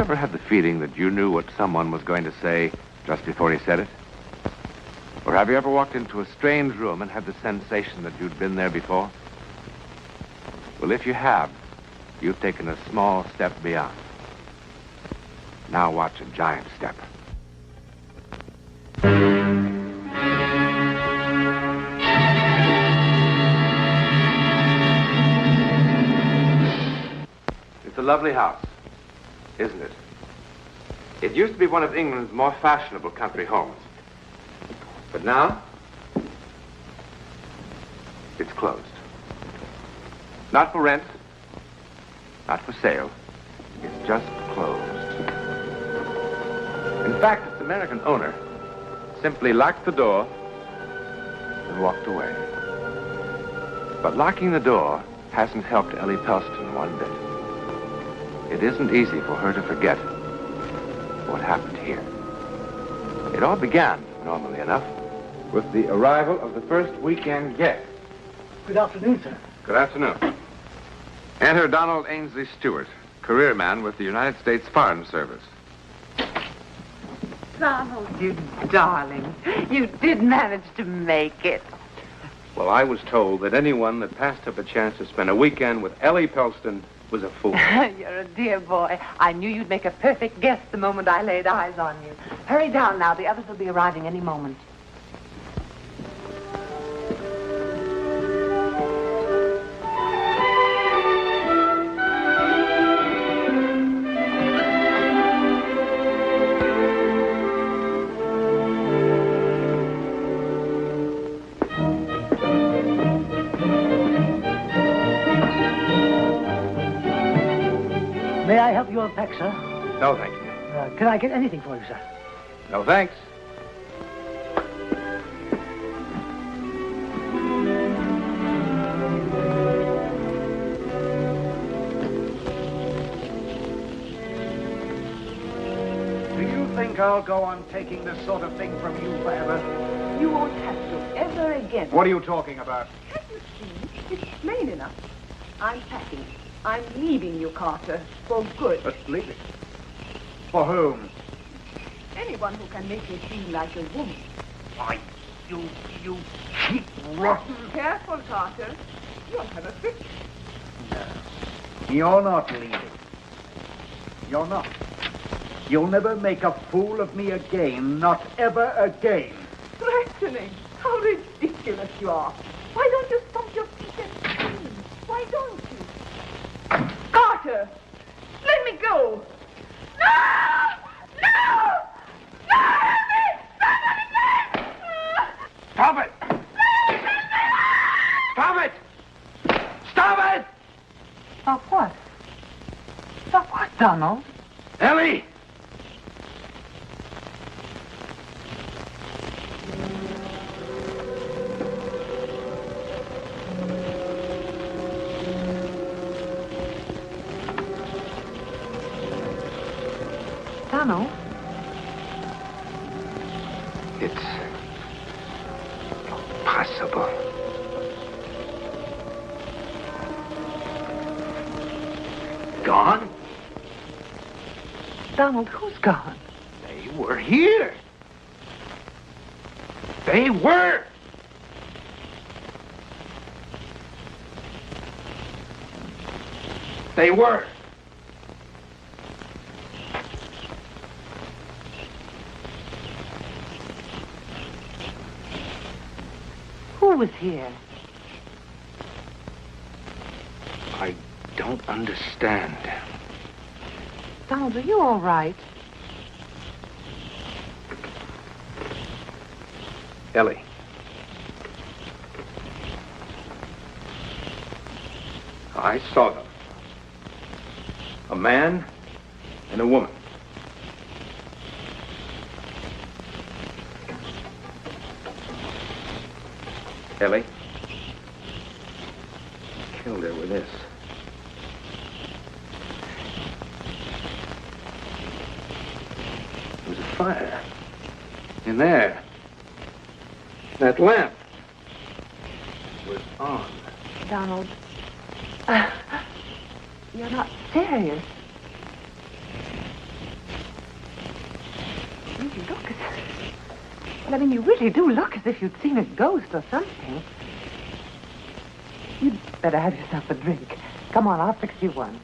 ever had the feeling that you knew what someone was going to say just before he said it? Or have you ever walked into a strange room and had the sensation that you'd been there before? Well, if you have, you've taken a small step beyond. Now watch a giant step. It's a lovely house, isn't it? It used to be one of England's more fashionable country homes. But now, it's closed. Not for rent, not for sale. It's just closed. In fact, its American owner simply locked the door and walked away. But locking the door hasn't helped Ellie Pelston one bit. It isn't easy for her to forget what happened here. It all began, normally enough, with the arrival of the first weekend guest. Good afternoon, sir. Good afternoon. Enter Donald Ainsley Stewart, career man with the United States Foreign Service. Donald, you darling. You did manage to make it. Well, I was told that anyone that passed up a chance to spend a weekend with Ellie Pelston was a fool. You're a dear boy. I knew you'd make a perfect guest the moment I laid eyes on you. Hurry down now. The others will be arriving any moment. May I help you unpack, sir? No, thank you. Can I get anything for you, sir? No, thanks. Do you think I'll go on taking this sort of thing from you forever? You won't have to ever again. What are you talking about? Can't you see? It's plain enough. I'm packing. I'm leaving you, Carter, for good. But leave it. For whom? Anyone who can make me feel like a woman. Why, you cheap, rotten... Careful, Carter. You'll have a fit. No. You're not leaving. You're not. You'll never make a fool of me again. Not ever again. Threatening. How ridiculous you are. Why don't you stomp your feet and scream? Why don't you? Carter! Let me go! No! No! No! Help me! Somebody, please! Stop it! Stop it! Stop it! Stop what? Stop what, Donald? Ellie! Donald? It's impossible. Gone? Donald, who's gone? They were here. They were. They were. Who was here? I don't understand. Donald, are you all right? Ellie. I saw them. A man and a woman. Ellie killed her with this. There was a fire in there. That lamp was on. Donald, you're not serious. You look as... Well, I mean, you really do look as if you'd seen a ghost or something. You'd better have yourself a drink. Come on, I'll fix you one.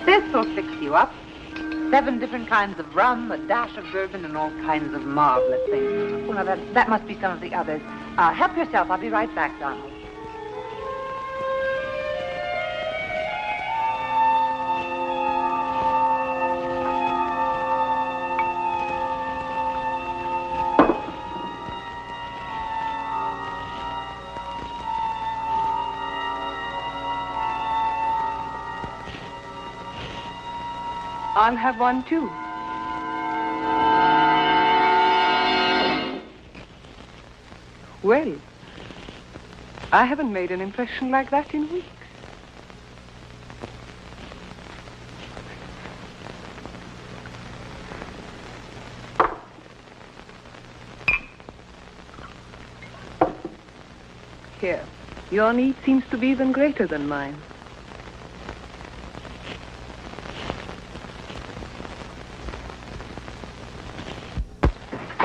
This will fix you up. 7 different kinds of rum, a dash of bourbon, and all kinds of marvelous things. Well, now, that must be some of the others. Help yourself. I'll be right back, Donald. I'll have one, too. Well, I haven't made an impression like that in weeks. Here, your need seems to be even greater than mine.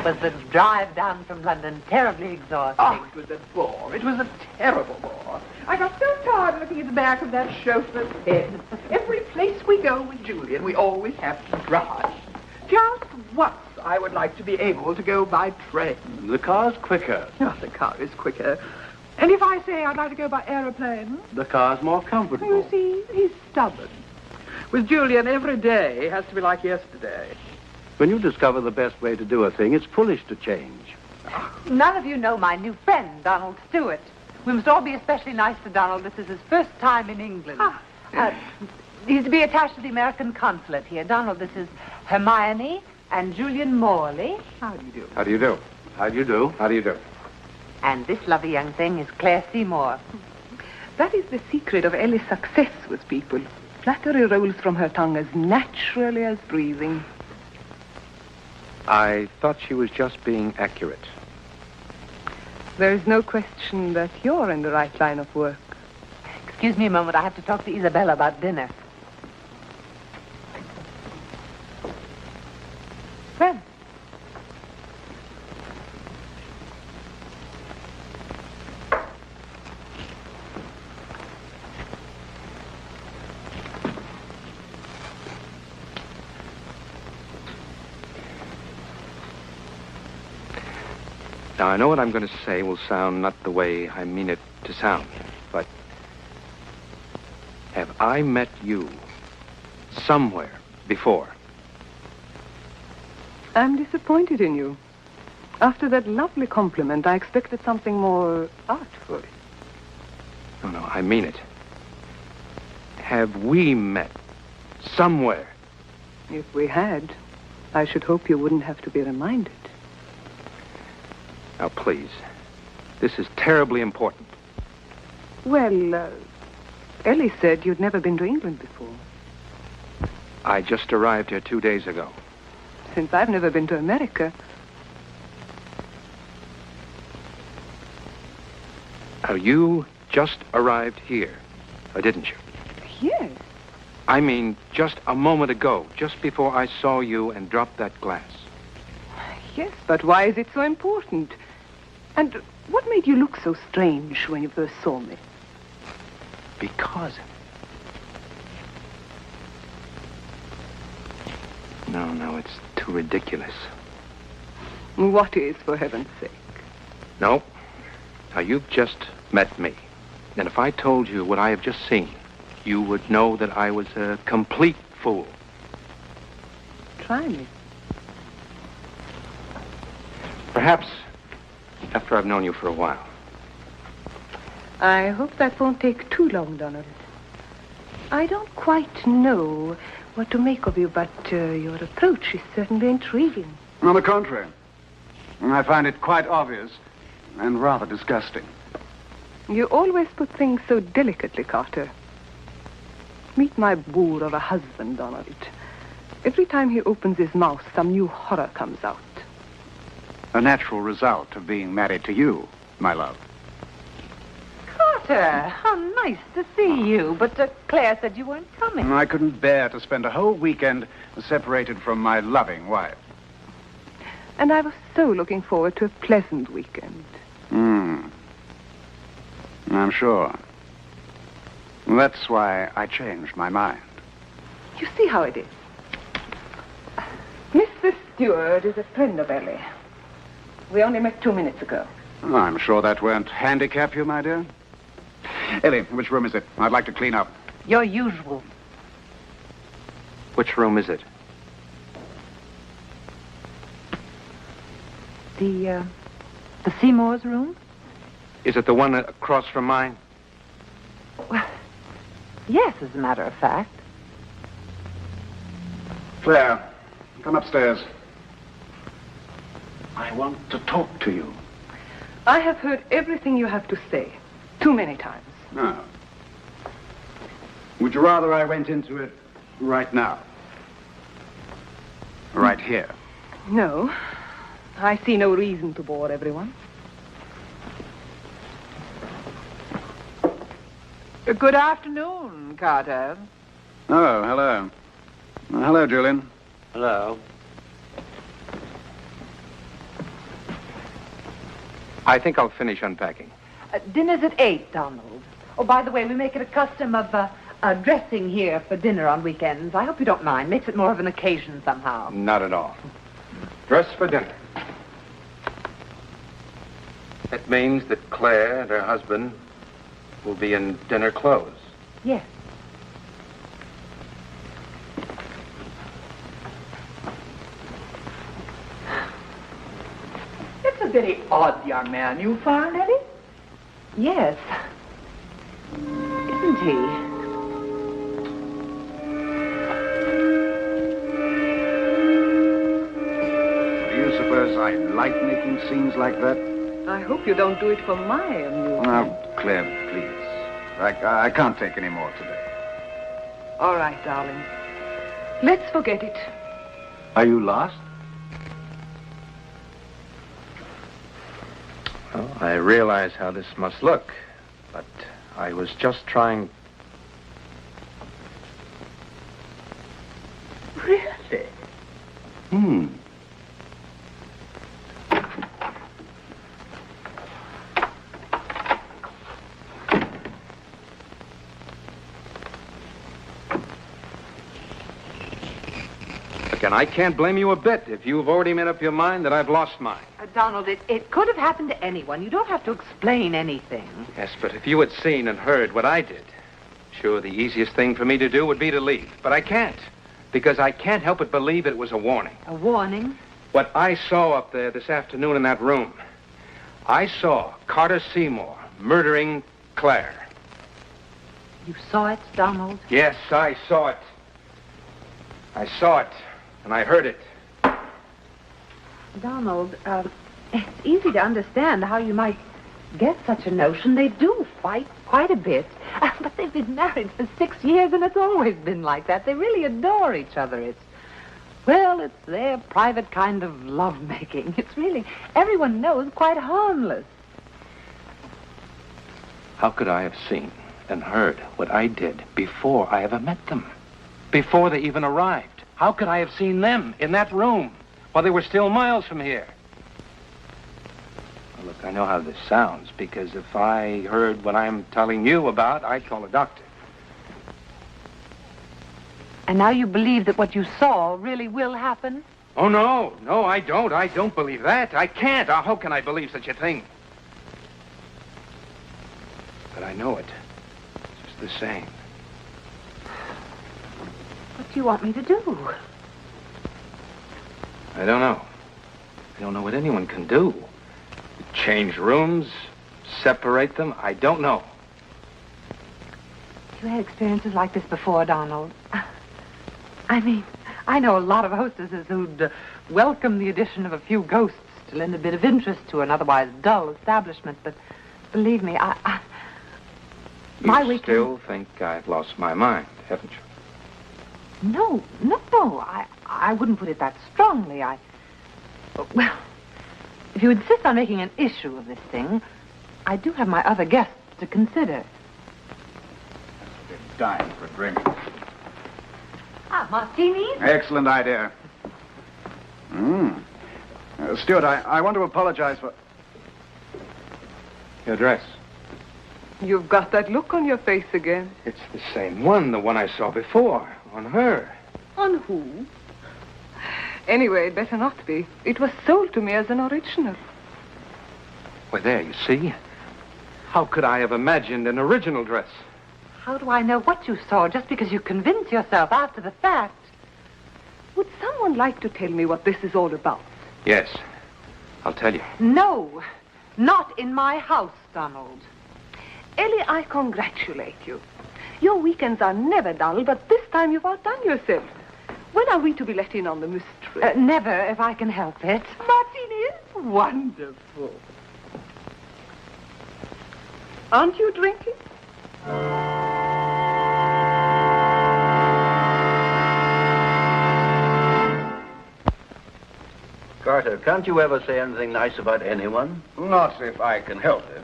Was the drive down from London terribly exhausting? Oh, it was a bore. It was a terrible bore. I got so tired looking at the back of that chauffeur's head. Every place we go with Julian, we always have to drive. Just once I would like to be able to go by train. The car's quicker. Oh, the car is quicker. And if I say I'd like to go by aeroplane? The car's more comfortable. You see, he's stubborn. With Julian, every day has to be like yesterday. When you discover the best way to do a thing, it's foolish to change. None of you know my new friend, Donald Stewart. We must all be especially nice to Donald. This is his first time in England. He's to be attached to the American consulate here. Donald, this is Hermione and Julian Morley. How do you do? How do you do? How do you do? How do you do? And this lovely young thing is Claire Seymour. That is the secret of Ellie's success with people. Flattery rolls from her tongue as naturally as breathing. I thought she was just being accurate. There is no question that you're in the right line of work. Excuse me a moment. I have to talk to Isabella about dinner. Friend. Now, I know what I'm going to say will sound not the way I mean it to sound, but have I met you somewhere before? I'm disappointed in you. After that lovely compliment, I expected something more artful. No, I mean it. Have we met somewhere? If we had, I should hope you wouldn't have to be reminded. Now, please. This is terribly important. Well, Ellie said you'd never been to England before. I just arrived here 2 days ago. Since I've never been to America. Now, you just arrived here, or didn't you? Yes. I mean, just a moment ago, just before I saw you and dropped that glass. Yes, but why is it so important? And what made you look so strange when you first saw me? Because... No, it's too ridiculous. What is, for heaven's sake? No. Now, you've just met me. And if I told you what I have just seen, you would know that I was a complete fool. Try me. Perhaps after I've known you for a while. I hope that won't take too long, Donald. I don't quite know what to make of you, but your approach is certainly intriguing. On the contrary, I find it quite obvious and rather disgusting. You always put things so delicately, Carter. Meet my boor of a husband, Donald. Every time he opens his mouth, some new horror comes out. A natural result of being married to you, my love. Carter, how nice to see you. But Claire said you weren't coming. I couldn't bear to spend a whole weekend separated from my loving wife. And I was so looking forward to a pleasant weekend. I'm sure. That's why I changed my mind. You see how it is. Mr. Stewart is a friend of Ellie. We only met 2 minutes ago. Oh, I'm sure that won't handicap you, my dear. Ellie, which room is it? I'd like to clean up. Your usual. Which room is it? The Seymour's room? Is it the one across from mine? Well, yes, as a matter of fact. Claire, come upstairs. I want to talk to you. I have heard everything you have to say. Too many times. No. Would you rather I went into it right now? Right here? No. I see no reason to bore everyone. Good afternoon, Carter. Oh, hello. Hello, Julian. Hello. I think I'll finish unpacking. Dinner's at 8, Donald. Oh, by the way, we make it a custom of dressing here for dinner on weekends. I hope you don't mind. Makes it more of an occasion somehow. Not at all. Dress for dinner. It means that Claire and her husband will be in dinner clothes. Yes. It's a very odd young man you found, Ellie. Yes. Isn't he? Do you suppose I like making scenes like that? I hope you don't do it for my amusement. Oh, Claire, please. I can't take any more today. All right, darling. Let's forget it. Are you lost? Well, I realize how this must look, but I was just trying... Really? And I can't blame you a bit if you've already made up your mind that I've lost mine. Donald, it could have happened to anyone. You don't have to explain anything. Yes, but if you had seen and heard what I did, sure, the easiest thing for me to do would be to leave. But I can't, because I can't help but believe it was a warning. A warning? What I saw up there this afternoon in that room, I saw Carter Seymour murdering Claire. You saw it, Donald? Yes, I saw it. I saw it, and I heard it. Donald, it's easy to understand how you might get such a notion. They do fight quite a bit. But they've been married for 6 years, and it's always been like that. They really adore each other. It's their private kind of lovemaking. It's really, everyone knows, quite harmless. How could I have seen and heard what I did before I ever met them? Before they even arrived? How could I have seen them in that room while they were still miles from here? Well, look, I know how this sounds, because if I heard what I'm telling you about, I'd call a doctor. And now you believe that what you saw really will happen? Oh, no, I don't. I don't believe that. I can't. How can I believe such a thing? But I know it. Just the same. What do you want me to do? I don't know. I don't know what anyone can do. Change rooms, separate them? I don't know. You had experiences like this before, Donald. I mean, I know a lot of hostesses who'd welcome the addition of a few ghosts to lend a bit of interest to an otherwise dull establishment, but believe me, You still think I've lost my mind, haven't you? No. I wouldn't put it that strongly. Well, if you insist on making an issue of this thing, I do have my other guests to consider. They're dying for a drink. Martinis? Excellent idea. Stuart, I want to apologize for... Your dress. You've got that look on your face again. It's the same one, the one I saw before, on her. On who? Anyway, it better not be. It was sold to me as an original. Well, there, you see. How could I have imagined an original dress? How do I know what you saw just because you convince yourself after the fact? Would someone like to tell me what this is all about? Yes, I'll tell you. No, not in my house, Donald. Ellie, I congratulate you. Your weekends are never dull, but this time you've outdone yourself. When are we to be let in on the mystery? Never, if I can help it. Martini is wonderful. Aren't you drinking? Carter, can't you ever say anything nice about anyone? Not if I can help it.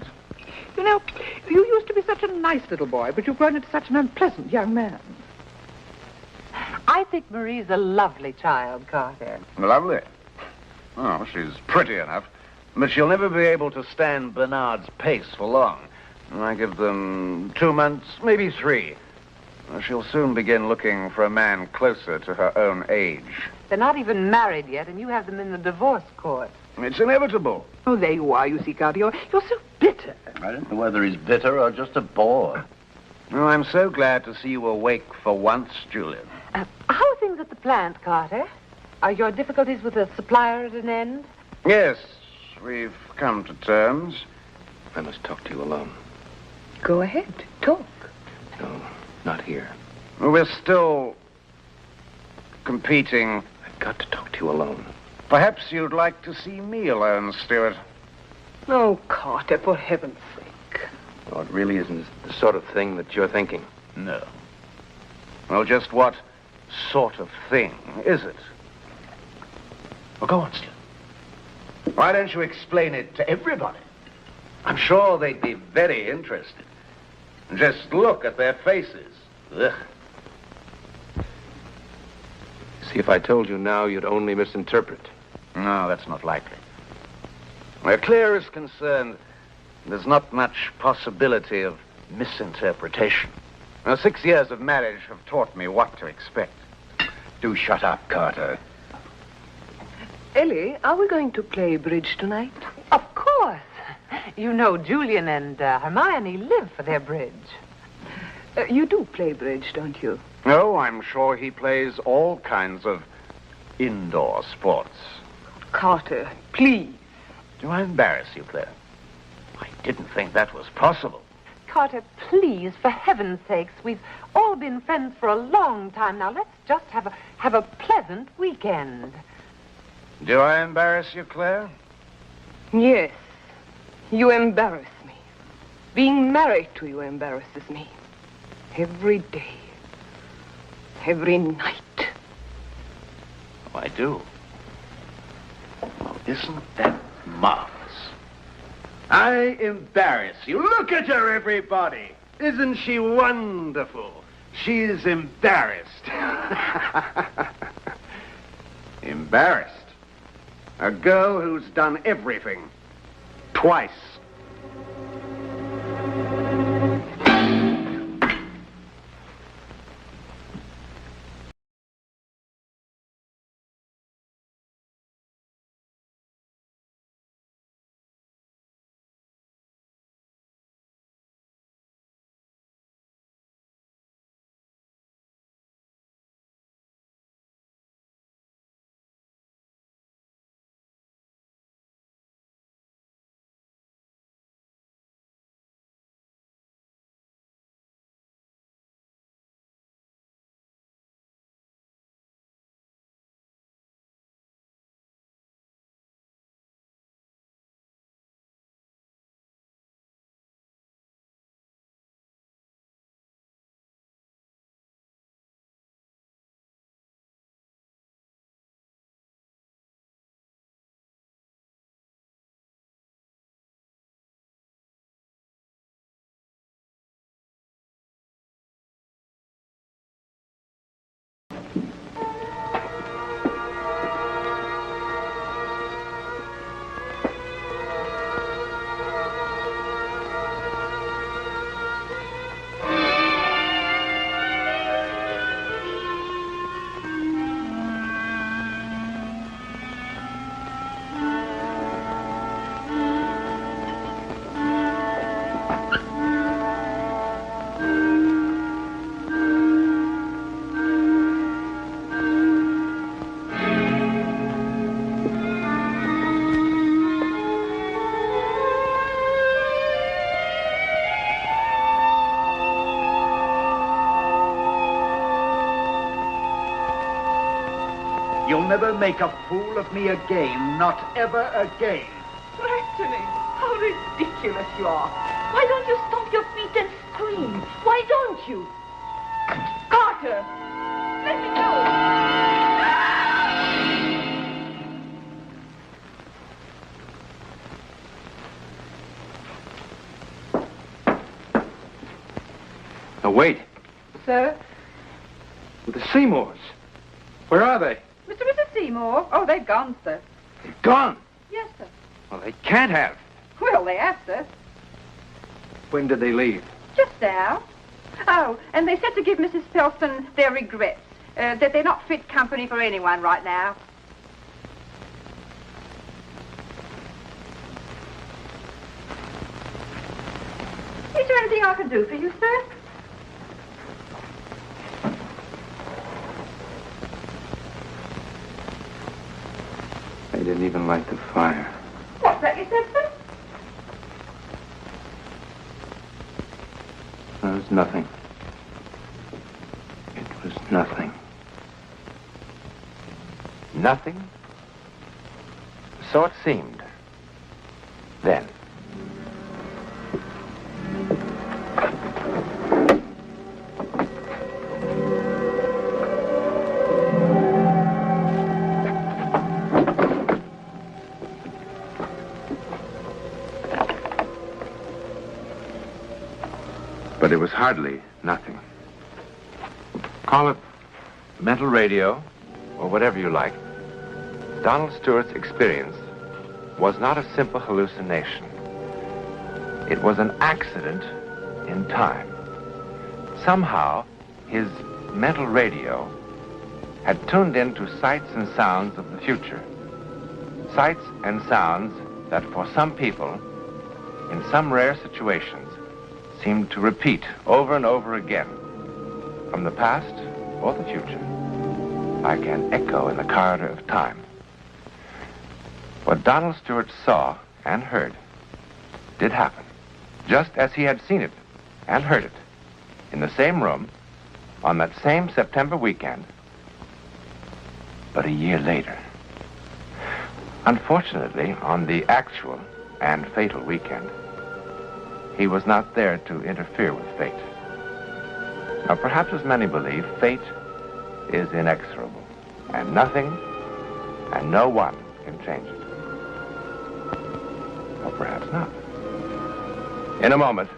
You know, you used to be such a nice little boy, but you've grown into such an unpleasant young man. I think Marie's a lovely child, Carter. Lovely. Oh, she's pretty enough, but she'll never be able to stand Bernard's pace for long. I give them 2 months, maybe 3. She'll soon begin looking for a man closer to her own age. They're not even married yet, and you have them in the divorce court. It's inevitable. Oh, there you are, you see, Carter. You're so bitter. I don't know whether he's bitter or just a bore. Oh, I'm so glad to see you awake for once, Julian. How are things at the plant, Carter? Are your difficulties with the supplier at an end? Yes, we've come to terms. I must talk to you alone. Go ahead, talk. No, not here. We're still competing. I've got to talk to you alone. Perhaps you'd like to see me alone, Stuart. Oh, Carter, for heaven's sake. No, it really isn't the sort of thing that you're thinking. No. Well, just what sort of thing is it? Well, go on, Stuart. Why don't you explain it to everybody? I'm sure they'd be very interested. Just look at their faces. Ugh. See, if I told you now, you'd only misinterpret. No, that's not likely. Where Claire is concerned, there's not much possibility of misinterpretation. Now, 6 years of marriage have taught me what to expect. Do shut up, Carter. Ellie, are we going to play bridge tonight? Of course. You know, Julian and Hermione live for their bridge. You do play bridge, don't you? Oh, I'm sure he plays all kinds of indoor sports. Carter, please. Do I embarrass you, Claire? I didn't think that was possible. Carter, please, for heaven's sakes, we've all been friends for a long time now. Let's just have a pleasant weekend. Do I embarrass you, Claire? Yes. You embarrass me. Being married to you embarrasses me. Every day. Every night. Oh, I do. Oh, isn't that marvelous? I embarrass you. Look at her, everybody. Isn't she wonderful? She's embarrassed. Embarrassed? A girl who's done everything. Twice. You'll never make a fool of me again. Not ever again. Threatening? How ridiculous you are. Why don't you stomp your feet and scream? Why don't you? Carter! Let me go! Now, wait. Sir? The Seymours. Where are they? Mr. and Mrs. Seymour? Oh, they've gone, sir. They've gone. Yes, sir. Well, they can't have. Well, they have, sir. When did they leave? Just now. Oh, and they said to give Mrs. Pelston their regrets, that they're not fit company for anyone right now. Is there anything I can do for you, sir? They didn't even light the fire. What's that you said, sir? It was nothing. It was nothing. Nothing? So it seemed. Then. But it was hardly nothing. Call it mental radio, or whatever you like. Donald Stewart's experience was not a simple hallucination. It was an accident in time. Somehow, his mental radio had tuned into sights and sounds of the future. Sights and sounds that for some people, in some rare situations, seemed to repeat over and over again, from the past or the future, like an echo in the corridor of time. What Donald Stewart saw and heard did happen, just as he had seen it and heard it, in the same room, on that same September weekend, but a year later. Unfortunately, on the actual and fatal weekend, he was not there to interfere with fate. Now, perhaps as many believe, fate is inexorable, and nothing and no one can change it. Or perhaps not. In a moment,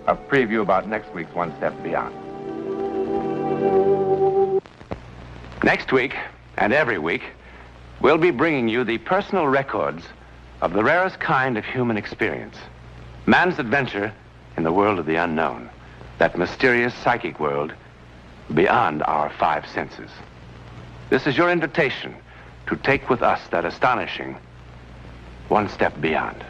a preview about next week's One Step Beyond. Next week, and every week, we'll be bringing you the personal records of the rarest kind of human experience. Man's adventure in the world of the unknown, that mysterious psychic world beyond our five senses. This is your invitation to take with us that astonishing one step beyond.